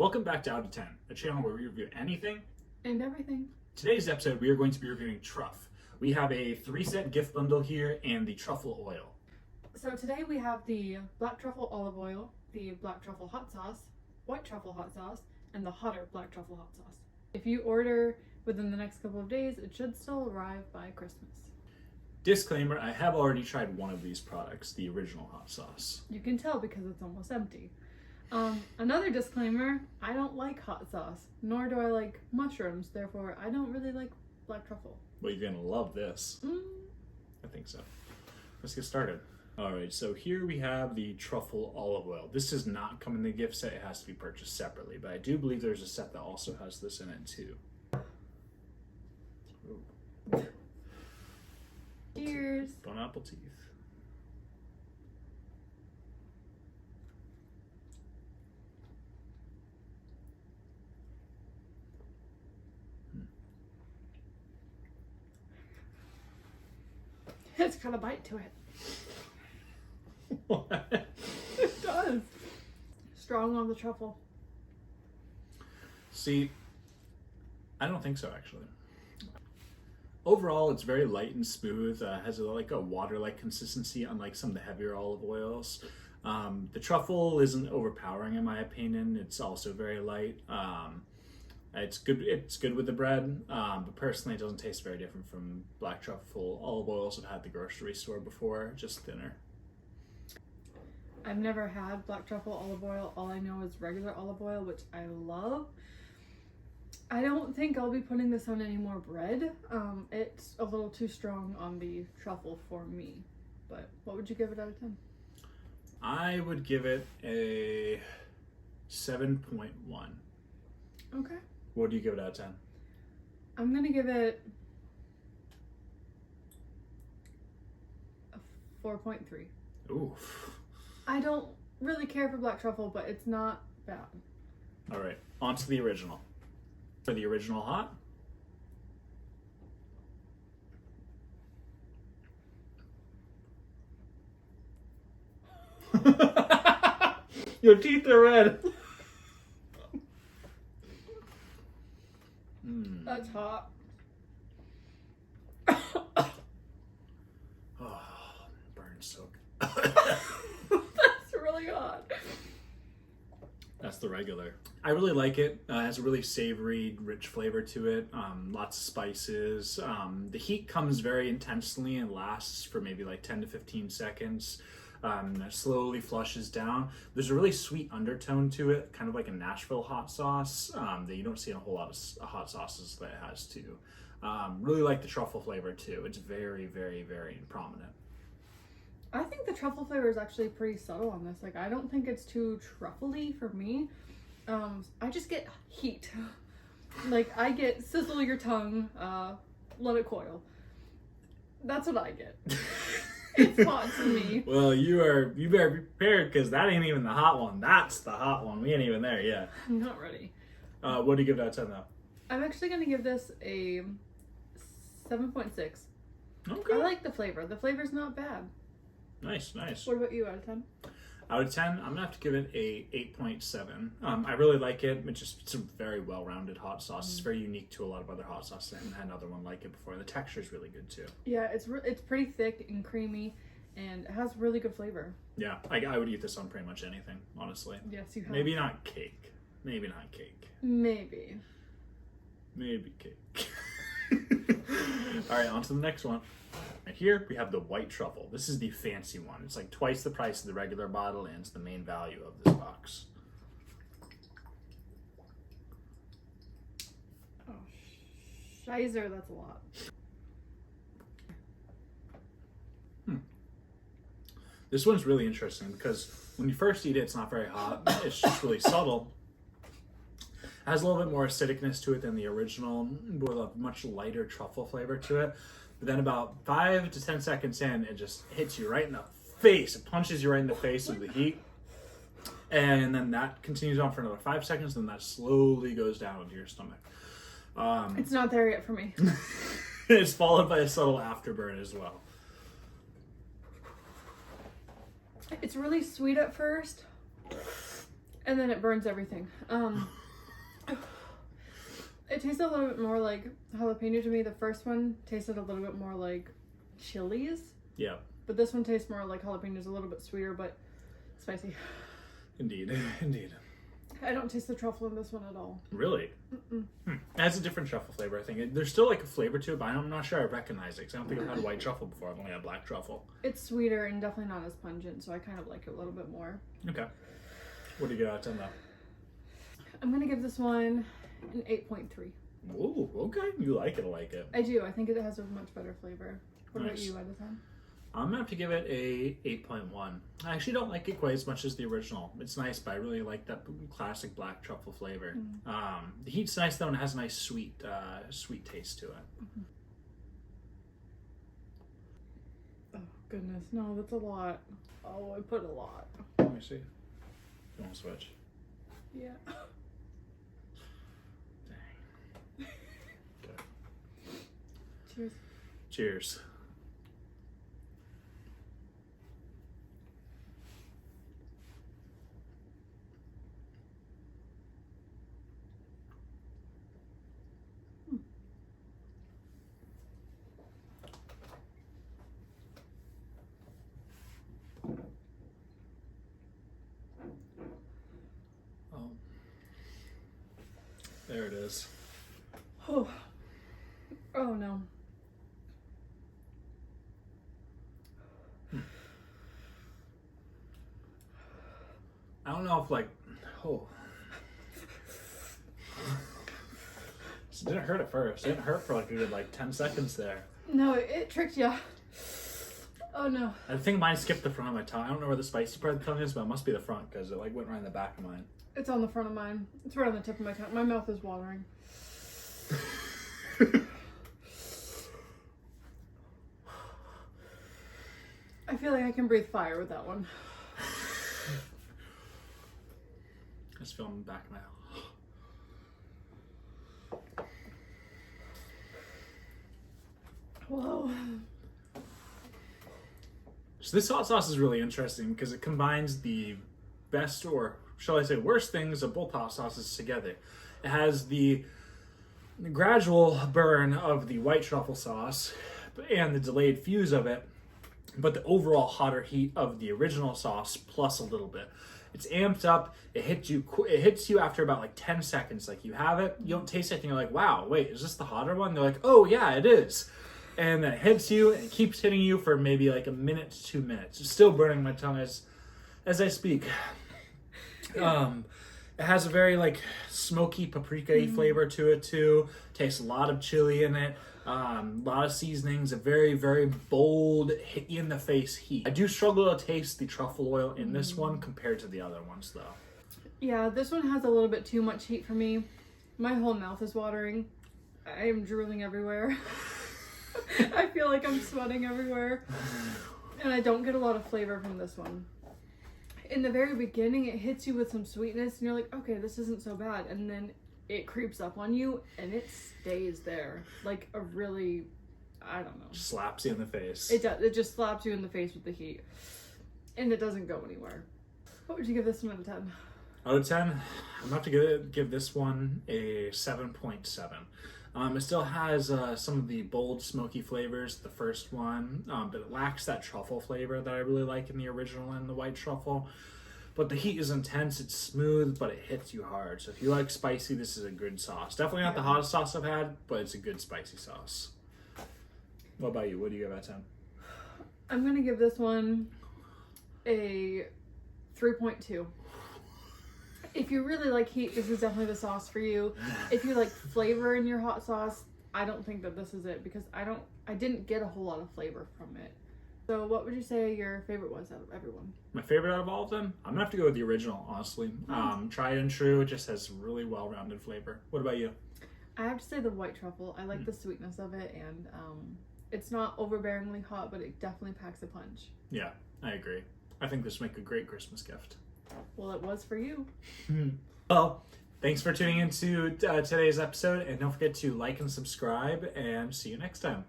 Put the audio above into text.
Welcome back to Out of 10, a channel where we review anything and everything. Today's episode, we are going to be reviewing TRUFF. We have a 3-set gift bundle here and the truffle oil. So today we have the black truffle olive oil, the black truffle hot sauce, white truffle hot sauce, and the hotter black truffle hot sauce. If you order within the next couple of days, it should still arrive by Christmas. Disclaimer, I have already tried one of these products, the original hot sauce. You can tell because it's almost empty. Another disclaimer, I don't like hot sauce, nor do I like mushrooms, therefore I don't really like black truffle. Well, you're gonna love this. I think so. Let's get started. All right, so here we have the truffle olive oil. This does not come in the gift set, it has to be purchased separately, but I do believe there's a set that also has this in it too. Ooh. Cheers. Bon appetit. It's got a bite to it. What? It does. Strong on the truffle. See, I don't think so actually. Overall, it's very light and smooth. Has like a water-like consistency, unlike some of the heavier olive oils. The truffle isn't overpowering in my opinion. It's also very light. It's good. It's good with the bread, but personally, it doesn't taste very different from black truffle olive oils I've had at the grocery store before. Just thinner. I've never had black truffle olive oil. All I know is regular olive oil, which I love. I don't think I'll be putting this on any more bread. It's a little too strong on the truffle for me. But what would you give it out of 10? I would give it a 7.1. Okay. What do you give it out of 10? I'm gonna give it a 4.3. Oof. I don't really care for black truffle, but it's not bad. All right, on to the original. For the original hot. Your teeth are red. That's hot. Oh, burns so That's really hot. That's the regular. I really like it. It has a really savory, rich flavor to it. Lots of spices. The heat comes very intensely and lasts for maybe like 10 to 15 seconds. That slowly flushes down. There's a really sweet undertone to it, kind of like a Nashville hot sauce that you don't see in a whole lot of hot sauces that it has too. Really like the truffle flavor too. It's very, very, very prominent. I think the truffle flavor is actually pretty subtle on this. Like, I don't think it's too truffly for me. I just get heat. Like, I get sizzle your tongue, let it coil. That's what I get. It's hot to me. Well, you better be prepared because that ain't even the hot one. That's the hot one. We ain't even there yet. I'm not ready. What do you give that 10 though? I'm actually going to give this a 7.6. Okay. I like the flavor. The flavor's not bad. Nice, nice. What about you out of 10? Out of 10, I'm gonna have to give it a 8.7. I really like it. It's a very well-rounded hot sauce. It's very unique to a lot of other hot sauces. I haven't had another one like it before. The texture is really good too. Yeah, it's pretty thick and creamy, and it has really good flavor. Yeah, I would eat this on pretty much anything, honestly. Yes, you have. Maybe not cake. Maybe not cake. Maybe. Maybe cake. All right, on to the next one. And here we have the white truffle. This is the fancy one. It's like twice the price of the regular bottle, and it's the main value of this box. Oh, shizer, that's a lot. This one's really interesting because when you first eat it, it's not very hot. It's just really subtle. It has a little bit more acidicness to it than the original, with a much lighter truffle flavor to it. But then about 5 to 10 seconds in, it just hits you right in the face. It punches you right in the face with the heat. And then that continues on for another 5 seconds, and then that slowly goes down into your stomach. It's not there yet for me. It's followed by a subtle afterburn as well. It's really sweet at first, And then it burns everything. It tastes a little bit more like jalapeno to me. The first one tasted a little bit more like chilies. Yeah. But this one tastes more like jalapenos, a little bit sweeter, but spicy. Indeed. Indeed. I don't taste the truffle in this one at all. Really? It has a different truffle flavor, I think. There's still like a flavor to it, but I'm not sure I recognize it because I don't think I've had white truffle before. I've only had black truffle. It's sweeter and definitely not as pungent, so I kind of like it a little bit more. Okay. What do you get out of 10 though? I'm going to give this one an 8.3. Ooh, okay. You like it, I like it. I do. I think it has a much better flavor. What about Nice. you out of 10? I'm going to have to give it a 8.1. I actually don't like it quite as much as the original. It's nice, but I really like that classic black truffle flavor. The heat's nice though, and it has a nice sweet taste to it. Oh, goodness. No, that's a lot. Oh, I put a lot. Let me see. You want to switch? Yeah. Dang. Okay. Cheers. Cheers. Oh, there it is. Oh. Oh, no. I don't know if like, oh. It didn't hurt at first. It didn't hurt for like a good like 10 seconds there. No, it tricked you. Oh, no. I think mine skipped the front of my tongue. I don't know where the spicy part of the tongue is, but it must be the front because it like went right in the back of mine. It's on the front of mine. It's right on the tip of my tongue. My mouth is watering. I feel like I can breathe fire with that one. I just feel in the back of my mouth. Whoa. So this hot sauce is really interesting because it combines the best, or shall I say worst, things of both hot sauces together. It has the gradual burn of the white truffle sauce and the delayed fuse of it, but the overall hotter heat of the original sauce plus a little bit. It's amped up. It hits you after about like 10 seconds. Like you have it, you don't taste anything. You're like, wow, wait, is this the hotter one? They're like, oh yeah, it is. And then it hits you and it keeps hitting you for maybe like a minute to 2 minutes. It's still burning my tongue as I speak. It has a very like smoky paprika-y flavor to it too. Tastes a lot of chili in it. A lot of seasonings, a very, very bold, hit you in the face heat. I do struggle to taste the truffle oil in this one compared to the other ones though. Yeah, this one has a little bit too much heat for me. My whole mouth is watering. I am drooling everywhere. I feel like I'm sweating everywhere. And I don't get a lot of flavor from this one. In the very beginning, it hits you with some sweetness and you're like, okay, this isn't so bad. And then it creeps up on you and it stays there. Like a really, I don't know. Slaps you in the face. It does. It just slaps you in the face with the heat. And it doesn't go anywhere. What would you give this one out of 10? Out of 10, I'm going to have to give this one a 7.7. It still has some of the bold, smoky flavors, the first one, but it lacks that truffle flavor that I really like in the original and the white truffle. But the heat is intense, it's smooth, but it hits you hard. So if you like spicy, this is a good sauce. Definitely not the hottest sauce I've had, but it's a good spicy sauce. What about you? What do you give out of 10? I'm going to give this one a 3.2. If you really like heat, this is definitely the sauce for you. If you like flavor in your hot sauce, I don't think that this is it because I didn't get a whole lot of flavor from it. So what would you say your favorite was out of everyone? My favorite out of all of them? I'm gonna have to go with the original, honestly. Tried and true, it just has really well-rounded flavor. What about you? I have to say the white truffle. I like the sweetness of it, and it's not overbearingly hot, but it definitely packs a punch. Yeah, I agree. I think this would make a great Christmas gift. Well, it was for you. Well, thanks for tuning into today's episode, and don't forget to like and subscribe, and see you next time.